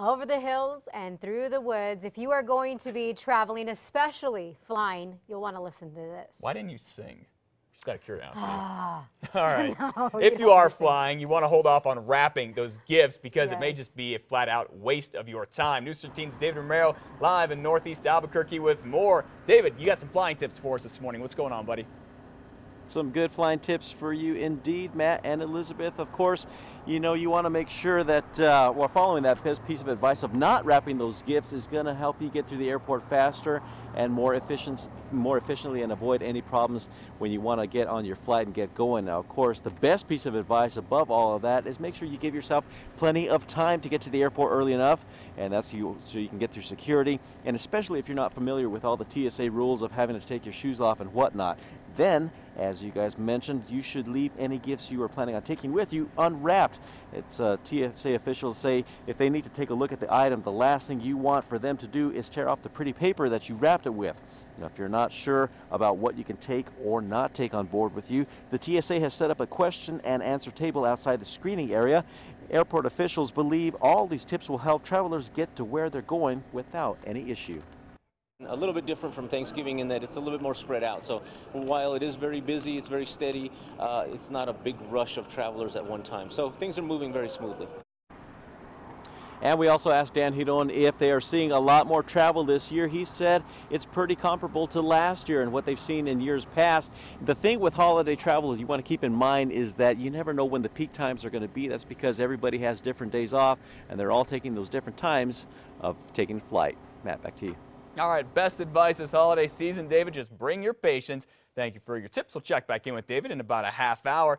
Over the hills and through the woods. If you are going to be traveling, especially flying, you'll want to listen to this. Why didn't you sing? Just out of curiosity. Ah. All right. No, if you are flying, you want to hold off on wrapping those gifts because it may just be a flat-out waste of your time. News 13's David Romero live in Northeast Albuquerque with more. David, you got some flying tips for us this morning. What's going on, buddy? Some good flying tips for you indeed, Matt and Elizabeth. Of course, you know, you want to make sure that while following that piece of advice of not wrapping those gifts is going to help you get through the airport faster and more efficiently and avoid any problems when you want to get on your flight and get going. Now, of course, the best piece of advice above all of that is make sure you give yourself plenty of time to get to the airport early enough, and that's so you can get through security, and especially if you're not familiar with all the TSA rules of having to take your shoes off and whatnot. Then, as you guys mentioned, you should leave any gifts you are planning on taking with you unwrapped. It's TSA officials say if they need to take a look at the item, the last thing you want for them to do is tear off the pretty paper that you wrapped it with. Now, if you're not sure about what you can take or not take on board with you, the TSA has set up a question and answer table outside the screening area. Airport officials believe all these tips will help travelers get to where they're going without any issue. A little bit different from Thanksgiving in that it's a little bit more spread out. So while it is very busy, it's very steady, it's not a big rush of travelers at one time. So things are moving very smoothly. And we also asked Dan Hidon if they are seeing a lot more travel this year. He said it's pretty comparable to last year and what they've seen in years past. The thing with holiday travel is you want to keep in mind is that you never know when the peak times are going to be. That's because everybody has different days off and they're all taking those different times of taking flight. Matt, back to you. All right, best advice this holiday season, David. Just bring your patience. Thank you for your tips. We'll check back in with David in about a half hour.